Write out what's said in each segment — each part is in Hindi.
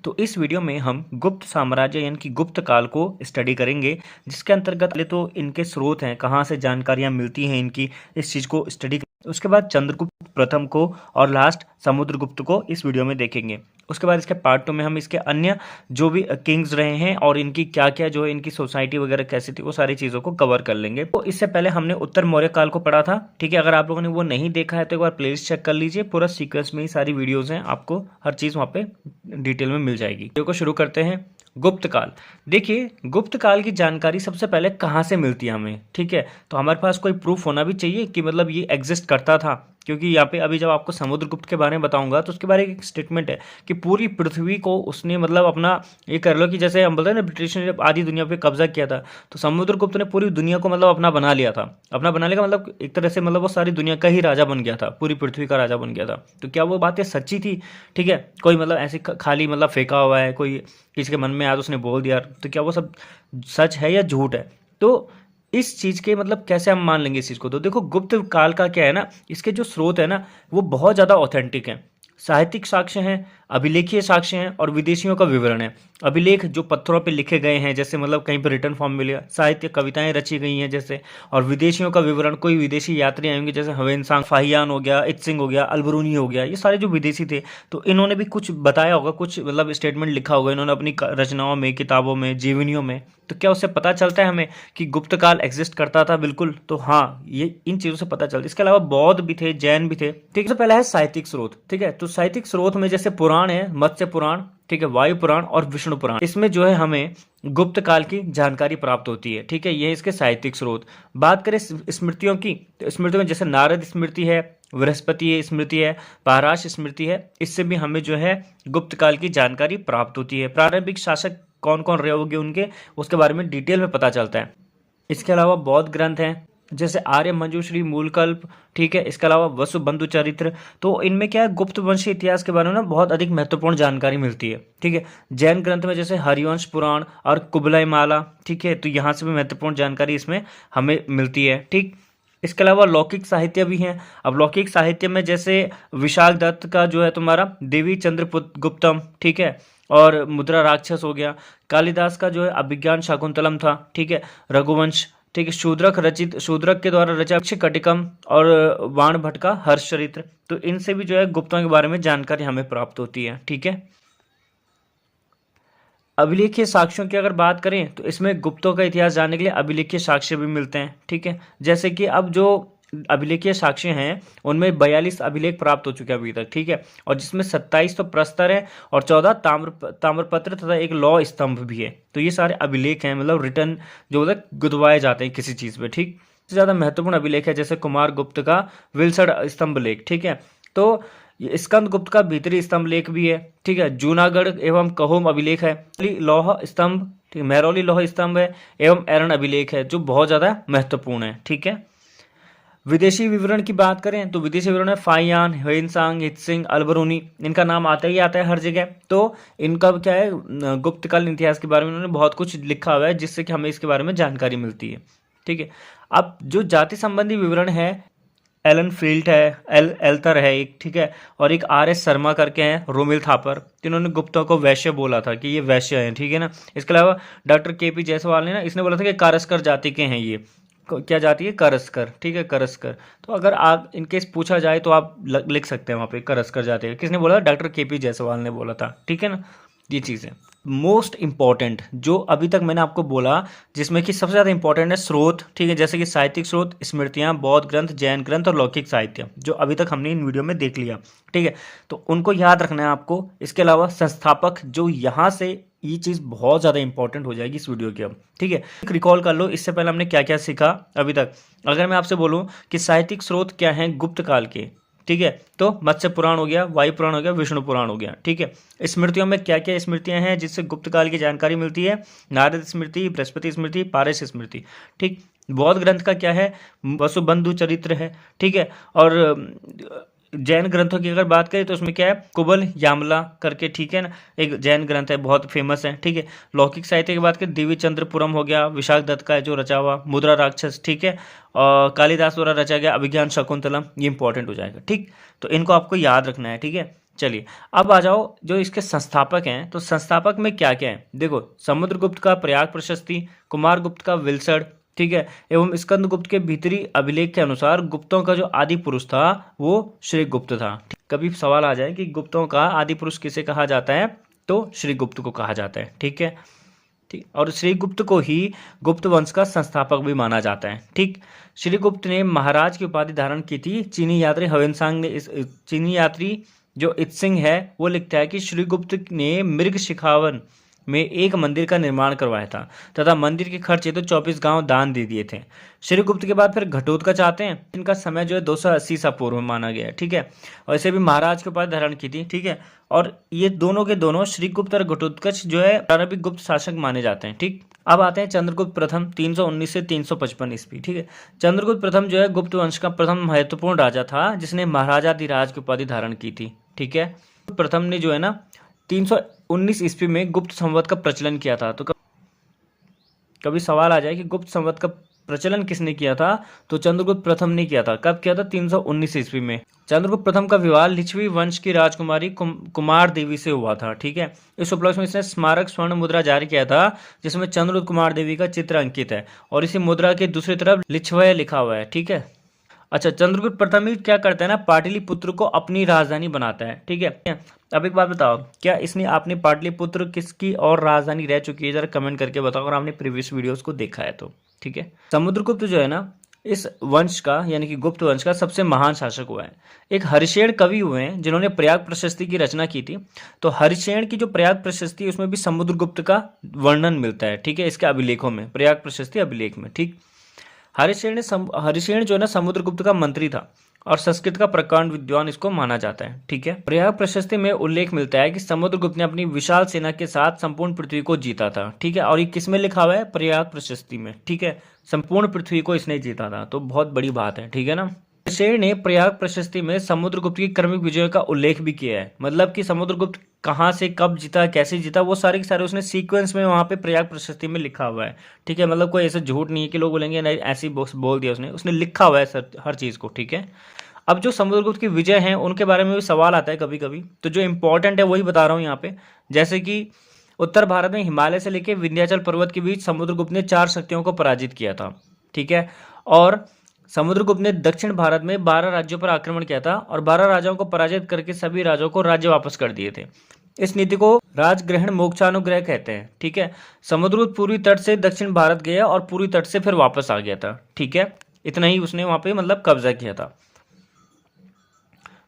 तो इस वीडियो में हम गुप्त साम्राज्य यानी कि गुप्त काल को स्टडी करेंगे, जिसके अंतर्गत पहले तो इनके स्रोत हैं, कहाँ से जानकारियाँ मिलती हैं इनकी, इस चीज़ को स्टडी। उसके बाद चंद्रगुप्त प्रथम को और लास्ट समुद्रगुप्त को इस वीडियो में देखेंगे। उसके बाद इसके पार्ट 2 में हम इसके अन्य जो भी किंग्स रहे हैं और इनकी क्या क्या जो है इनकी सोसाइटी वगैरह कैसी थी वो सारी चीज़ों को कवर कर लेंगे। तो इससे पहले हमने उत्तर मौर्य काल को पढ़ा था, ठीक है। अगर आप लोगों ने वो नहीं देखा है तो एक बार प्लेलिस्ट चेक कर लीजिए, पूरा सीक्वेंस में ही सारी वीडियोज़ हैं, आपको हर चीज़ वहाँ पे डिटेल में मिल जाएगी। वीडियो को शुरू करते हैं। गुप्त काल, देखिए गुप्त काल की जानकारी सबसे पहले कहाँ से मिलती है हमें, ठीक है। तो हमारे पास कोई प्रूफ होना भी चाहिए कि मतलब ये एग्जिस्ट करता था, क्योंकि यहाँ पे अभी जब आपको समुद्रगुप्त के बारे में बताऊंगा तो उसके बारे में एक स्टेटमेंट है कि पूरी पृथ्वी को उसने मतलब अपना, ये कर लो कि जैसे हम बोलते हैं ना ब्रिटिश ने जब आधी दुनिया पे कब्जा किया था, तो समुद्रगुप्त ने पूरी दुनिया को मतलब अपना बना लिया था। अपना बनाने का मतलब एक तरह से मतलब वो सारी दुनिया का ही राजा बन गया था, पूरी पृथ्वी का राजा बन गया था। तो क्या वो बातें सच्ची थी, ठीक है। कोई मतलब ऐसे खाली मतलब फेंका हुआ है, कोई किसी के मन में आया तो उसने बोल दिया, तो क्या वो सब सच है या झूठ है। तो इस चीज़ के मतलब कैसे हम मान लेंगे इस चीज़ को। तो देखो गुप्त काल का क्या है ना, इसके जो स्रोत है ना वो बहुत ज़्यादा ऑथेंटिक हैं। साहित्यिक साक्ष्य हैं, अभिलेखीय साक्ष्य हैं और विदेशियों का विवरण है। अभिलेख जो पत्थरों पे लिखे गए हैं, जैसे मतलब कहीं पर रिटर्न फॉर्म मिले, साहित्य कविताएं रची गई हैं जैसे, और विदेशियों का विवरण, कोई विदेशी यात्री आएंगे जैसे हवेनसांग फाहियान हो गया, इत्सिंग हो गया, अलबरूनी हो गया, ये सारे जो विदेशी थे तो इन्होंने भी कुछ बताया होगा, कुछ मतलब स्टेटमेंट लिखा होगा इन्होंने अपनी रचनाओं में, किताबों में, जीवनियों में। तो क्या उससे पता चलता है हमें कि गुप्त काल एग्जिस्ट करता था? बिल्कुल। तो हाँ, ये इन चीज़ों से पता चलता है। इसके अलावा बौद्ध भी थे, जैन भी थे, ठीक है। तो पहला है साहित्यिक स्रोत, ठीक है। तो साहित्यिक स्रोत में जैसे पुराण है, मत्स्य पुराण, ठीक है, वायु पुराण और विष्णु पुराण, इसमें जो है हमें गुप्त काल की जानकारी प्राप्त होती है, ठीक है। ये इसके साहित्यिक स्रोत। बात करें स्मृतियों की, तो स्मृतियों में जैसे नारद स्मृति है, बृहस्पति स्मृति है, पाराश स्मृति है, इससे भी हमें जो है गुप्त काल की जानकारी प्राप्त होती है। प्रारंभिक शासक कौन कौन रहे होंगे उनके, उसके बारे में डिटेल में पता चलता है। इसके अलावा बौद्ध ग्रंथ हैं जैसे आर्य मंजूश्री, मूलकल्प, ठीक है। इसके अलावा वसुबंधु चरित्र, तो इनमें क्या है, गुप्त वंशीय इतिहास के बारे में ना बहुत अधिक महत्वपूर्ण जानकारी मिलती है, ठीक है। जैन ग्रंथ में जैसे हरिवंश पुराण और कुबलय माला, ठीक है, तो यहाँ से भी महत्वपूर्ण जानकारी इसमें हमें मिलती है, ठीक। इसके अलावा लौकिक साहित्य भी हैं। अब लौकिक साहित्य में जैसे विशाल दत्त का जो है तुम्हारा देवी चंद्रगुप्तम, ठीक है, और मुद्रा राक्षस हो गया। कालिदास का जो है अभिज्ञान शाकुंतलम था, ठीक है। रघुवंश, ठीक है। शूद्रक के द्वारा रचा कटिकम और वाण भट्ट का हर्ष चरित्र, तो इनसे भी जो है गुप्तों के बारे में जानकारी हमें प्राप्त होती है, ठीक है। अभिलेखीय साक्ष्यों की अगर बात करें तो इसमें गुप्तों का इतिहास जानने के लिए अभिलेखीय साक्ष्य भी मिलते हैं, ठीक है। जैसे कि अब जो अभिलेखीय साक्ष्य हैं उनमें 42 अभिलेख प्राप्त हो चुके हैं अभी तक, ठीक है। और जिसमें 27 तो प्रस्तर है और 14 ताम्रपत्र तथा एक लौह स्तंभ भी है। तो ये सारे अभिलेख हैं, मतलब रिटर्न जो मतलब गुदवाए जाते हैं किसी चीज़ पे, ठीक। सबसे ज़्यादा महत्वपूर्ण अभिलेख है जैसे कुमार गुप्त का विल्सड स्तंभ लेख, ठीक है। तो ये स्कंद गुप्त का भीतरी स्तंभ लेख भी है, ठीक है। जूनागढ़ एवं कहोम अभिलेख है, लौह स्तंभ, ठीक, महरौली लौह स्तंभ है, एवं एरन अभिलेख है जो बहुत ज़्यादा महत्वपूर्ण है, ठीक है। विदेशी विवरण की बात करें तो विदेशी विवरण है फाहियान, ह्वेनसांग, इत्सिंग, अलबरूनी, इनका नाम आता ही आता है हर जगह। तो इनका क्या है, गुप्तकालीन इतिहास के बारे में उन्होंने बहुत कुछ लिखा हुआ है जिससे कि हमें इसके बारे में जानकारी मिलती है, ठीक है। अब जो जाति संबंधी विवरण है, एलन फील्ड है, एल्तर है एक, ठीक है, और एक RS शर्मा करके हैं, रोमिल थापर, जिन्होंने गुप्तों को वैश्य बोला था कि ये वैश्य हैं, ठीक है ना। इसके अलावा डॉक्टर KP जायसवाल ने ना, इसने बोला था कि कारस्कर जाति के हैं ये। क्या जाती है? करस्कर, ठीक है, करस्कर। तो अगर आप इनकेस पूछा जाए तो आप लिख सकते हैं वहाँ पे करस्कर जाति है। किसने बोला? डॉक्टर KP जायसवाल ने बोला था, ठीक है ना। ये चीज़ है मोस्ट इंपॉर्टेंट जो अभी तक मैंने आपको बोला, जिसमें कि सबसे ज़्यादा इंपॉर्टेंट है स्रोत, ठीक है, जैसे कि साहित्यिक स्रोत, स्मृतियाँ, बौद्ध ग्रंथ, जैन ग्रंथ और लौकिक साहित्य, जो अभी तक हमने इन वीडियो में देख लिया, ठीक है। तो उनको याद रखना है आपको। इसके अलावा संस्थापक, जो यहाँ से ये चीज़ बहुत ज़्यादा इंपॉर्टेंट हो जाएगी इस वीडियो की अब, ठीक है। रिकॉल कर लो इससे पहले हमने क्या क्या सीखा अभी तक। अगर मैं आपसे बोलूँ कि साहित्यिक स्रोत क्या हैं गुप्त काल के, ठीक है, तो मत्स्य पुराण हो गया, वायु पुराण हो गया, विष्णु पुराण हो गया, ठीक है। स्मृतियों में क्या क्या स्मृतियां हैं जिससे गुप्त काल की जानकारी मिलती है? नारद स्मृति, बृहस्पति स्मृति, पारस स्मृति, ठीक। बौद्ध ग्रंथ का क्या है? वसुबंधु चरित्र है, ठीक है। और जैन ग्रंथों की अगर बात करें तो उसमें क्या है, कुबल यामला करके, ठीक है ना, एक जैन ग्रंथ है, बहुत फेमस है, ठीक है। लौकिक साहित्य की बात करें, देवी चंद्रपुरम हो गया, विशाख दत्त का है जो रचा हुआ, मुद्रा राक्षस, ठीक है, और कालिदास द्वारा रचा गया अभिज्ञान शकुंतलम, ये इंपॉर्टेंट हो जाएगा, ठीक। तो इनको आपको याद रखना है, ठीक है। चलिए अब आ जाओ जो इसके संस्थापक हैं, तो संस्थापक में क्या क्या है, देखो समुद्रगुप्त का प्रयाग प्रशस्ति, कुमारगुप्त का विलसड़, ठीक है, एवं स्कंदगुप्त के भीतरी अभिलेख के अनुसार गुप्तों का जो आदि पुरुष था वो श्रीगुप्त था। कभी सवाल आ जाए कि गुप्तों का आदि पुरुष किसे कहा जाता है, तो श्रीगुप्त को कहा जाता है, ठीक है। ठीक, और श्रीगुप्त को ही गुप्त वंश का संस्थापक भी माना जाता है, ठीक। श्रीगुप्त ने महाराज की उपाधि धारण की थी। चीनी यात्री ह्वेनसांग ने इस चीनी यात्री जो इत्सिंग है वो लिखता है कि श्रीगुप्त ने मृग शिखावन में एक मंदिर का निर्माण करवाया था तथा मंदिर के खर्चे तो 24 गांव दान दे दिए थे। श्रीगुप्त के बाद फिर घटोत्कच आते हैं, इनका समय जो है 280 ईसा पूर्व में माना गया है, ठीक है, और इसे भी महाराज के उपाधि धारण की थी, ठीक है। और ये दोनों के दोनों श्रीगुप्त और घटोत्कच जो है प्रारंभिक गुप्त शासक माने जाते हैं, ठीक। अब आते हैं चंद्रगुप्त प्रथम 319 से 355 ईस्वी, ठीक है। चंद्रगुप्त प्रथम जो है गुप्त वंश का प्रथम महत्वपूर्ण राजा था जिसने महाराजाधिराज की उपाधि धारण की थी, ठीक है। प्रथम ने जो है ना 319 ईस्वी में गुप्त संवत का प्रचलन किया था। तो कभी सवाल आ जाए कि गुप्त संवत का प्रचलन किसने किया था, तो चंद्रगुप्त प्रथम ने किया था। कब किया था, 319 ईस्वी में। चंद्रगुप्त प्रथम का विवाह लिच्छवी वंश की राजकुमारी कुमार देवी से हुआ था, ठीक है। इस उपलक्ष्य में इसने स्मारक स्वर्ण मुद्रा जारी किया था जिसमें चंद्रगुप्त कुमार देवी का चित्र अंकित है और इसी मुद्रा के दूसरी तरफ लिच्छवय लिखा हुआ है, ठीक है। अच्छा, चंद्रगुप्त प्रथम ही क्या करता है ना, पाटलिपुत्र को अपनी राजधानी बनाता है, ठीक है। अब एक बात बताओ, क्या इसने आपने पाटलिपुत्र किसकी और राजधानी रह चुकी है, जरा कमेंट करके बताओ अगर आपने प्रीवियस वीडियोस को देखा है तो, ठीक है। समुद्रगुप्त जो है ना इस वंश का यानी कि गुप्त वंश का सबसे महान शासक हुआ है। एक हरिशेन कवि हुए हैं जिन्होंने प्रयाग प्रशस्ति की रचना की थी। तो हरिशेन की जो प्रयाग प्रशस्ति है उसमें भी समुद्रगुप्त का वर्णन मिलता है, ठीक है, इसके अभिलेखों में, प्रयाग प्रशस्ति अभिलेख में, ठीक। हरिशेन जो है ना समुद्रगुप्त का मंत्री था और संस्कृत का प्रकांड विद्वान इसको माना जाता है, ठीक है। प्रयाग प्रशस्ति में उल्लेख मिलता है कि समुद्रगुप्त ने अपनी विशाल सेना के साथ संपूर्ण पृथ्वी को जीता था, ठीक है, और ये किस में लिखा हुआ है, प्रयाग प्रशस्ति में, ठीक है। संपूर्ण पृथ्वी को इसने जीता था, तो बहुत बड़ी बात है, ठीक है ना। शेर ने प्रयाग प्रशस्ति में समुद्रगुप्त की क्रमिक विजयों का उल्लेख भी किया है, मतलब कि समुद्रगुप्त कहाँ से कब जीता, कैसे जीता, वो सारे के सारे उसने सीक्वेंस में वहां पे प्रयाग प्रशस्ति में लिखा हुआ है, ठीक है। मतलब कोई ऐसा झूठ नहीं है कि लोग बोलेंगे नहीं ऐसे ही बोल दिया उसने लिखा हुआ है सर हर चीज को, ठीक है। अब जो समुद्रगुप्त की विजय हैं उनके बारे में भी सवाल आता है कभी कभी, तो जो इंपॉर्टेंट है वही बता रहा हूँ यहाँ पे। जैसे कि उत्तर भारत में हिमालय से लेकर विंध्याचल पर्वत के बीच समुद्रगुप्त ने 4 शक्तियों को पराजित किया था, ठीक है। और समुद्रगुप्त ने दक्षिण भारत में 12 राज्यों पर आक्रमण किया था और 12 राजाओं को पराजित करके सभी राजाओं को राज्य वापस कर दिए थे। इस नीति को राजग्रहण मोक्षानुग्रह कहते हैं, ठीक है। समुद्रगुप्त पूर्वी तट से दक्षिण भारत गया और पूर्वी तट से फिर वापस आ गया था, ठीक है। इतना ही उसने वहां पे मतलब कब्जा किया था।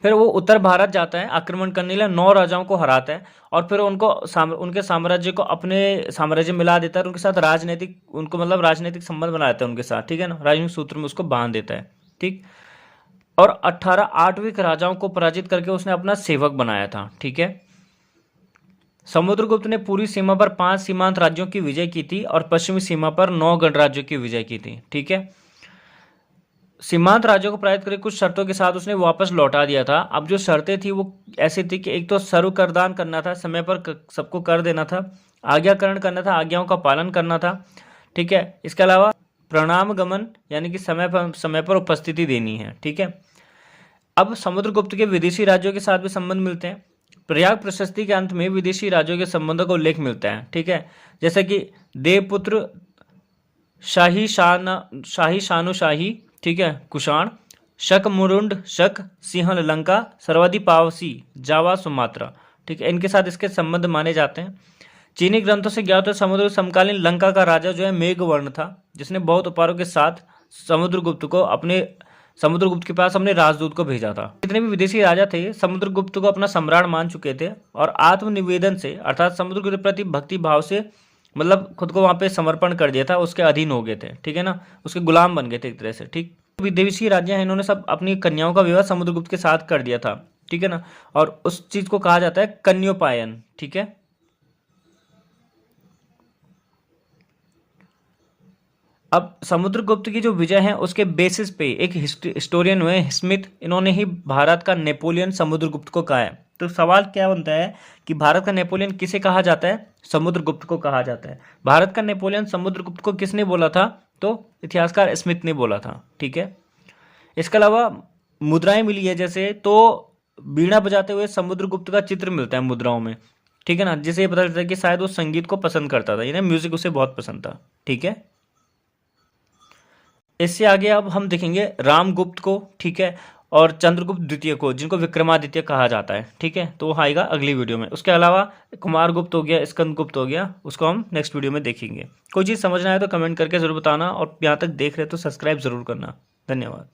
फिर वो उत्तर भारत जाता है, आक्रमण करने के लिए 9 राजाओं को हराता है और फिर उनके साम्राज्य को अपने साम्राज्य में मिला देता है और उनके साथ राजनीतिक संबंध बना देता है उनके साथ, ठीक है ना, राजनीतिक सूत्र में उसको बांध देता है, ठीक। और 18 आठवीं राजाओं को पराजित करके उसने अपना सेवक बनाया था, ठीक है। समुद्रगुप्त ने पूरी सीमा पर 5 सीमांत राज्यों की विजय की थी और पश्चिमी सीमा पर 9 गणराज्यों की विजय की थी, ठीक है। सीमांत राज्यों को पराजित करके कुछ शर्तों के साथ उसने वापस लौटा दिया था। अब जो शर्तें थी वो ऐसी थी कि एक तो सर्व करदान करना था, समय पर सबको कर देना था, आज्ञाकरण करना था, आज्ञाओं का पालन करना था, ठीक है। इसके अलावा प्रणाम गमन यानी कि समय पर उपस्थिति देनी है, ठीक है। अब समुद्रगुप्त के विदेशी राज्यों के साथ भी संबंध मिलते हैं। प्रयाग प्रशस्ति के अंत में विदेशी राज्यों के संबंधों का उल्लेख मिलता है, ठीक है। जैसे कि देवपुत्र, शाही शानुशाही, ठीक है, कुषाण, शक मुरुंड, शक, सिंहल लंका, सर्वाधि पावसी, जावा सुमात्रा, ठीक है, इनके साथ इसके संबंध माने जाते हैं। चीनी ग्रंथों से ज्ञात है समुद्र समकालीन लंका का राजा जो है मेघवर्ण था जिसने बहुत उपहारों के साथ समुद्रगुप्त के पास अपने राजदूत को भेजा था। जितने भी विदेशी राजा थे समुद्रगुप्त को अपना सम्राट मान चुके थे और आत्मनिवेदन से अर्थात समुद्रगुप्त के प्रति भक्ति भाव से मतलब खुद को वहां पे समर्पण कर दिया था, उसके अधीन हो गए थे, ठीक है ना, उसके गुलाम बन गए थे एक तरह से, ठीक। विदेशी राज्य हैं इन्होंने सब अपनी कन्याओं का विवाह समुद्रगुप्त के साथ कर दिया था, ठीक है ना, और उस चीज को कहा जाता है कन्योपायन, ठीक है। अब समुद्रगुप्त की जो विजय है उसके बेसिस पे एक हिस्टोरियन हुए स्मिथ, इन्होंने ही भारत का नेपोलियन समुद्रगुप्त को कहा है। तो सवाल क्या बनता है कि भारत का नेपोलियन किसे कहा जाता है? समुद्रगुप्त को कहा जाता है। भारत का नेपोलियन समुद्रगुप्त को किसने बोला था? तो इतिहासकार स्मिथ ने बोला था। ठीक है। इसके अलावा मुद्राएं मिली है, जैसे तो बीड़ा बजाते हुए समुद्रगुप्त का चित्र मिलता है मुद्राओं में। ठीक है ना, जिससे ये पता चलता है कि शायद वो संगीत को पसंद करता था, यानी म्यूजिक उसे बहुत पसंद था। ठीक है। इससे आगे अब हम देखेंगे रामगुप्त को, ठीक है, और चंद्रगुप्त द्वितीय को, जिनको विक्रमादित्य कहा जाता है। ठीक है, तो वो आएगा अगली वीडियो में। उसके अलावा कुमारगुप्त हो गया, स्कंदगुप्त हो गया, उसको हम नेक्स्ट वीडियो में देखेंगे। कोई चीज़ समझना है तो कमेंट करके जरूर बताना, और यहाँ तक देख रहे तो सब्सक्राइब जरूर करना। धन्यवाद।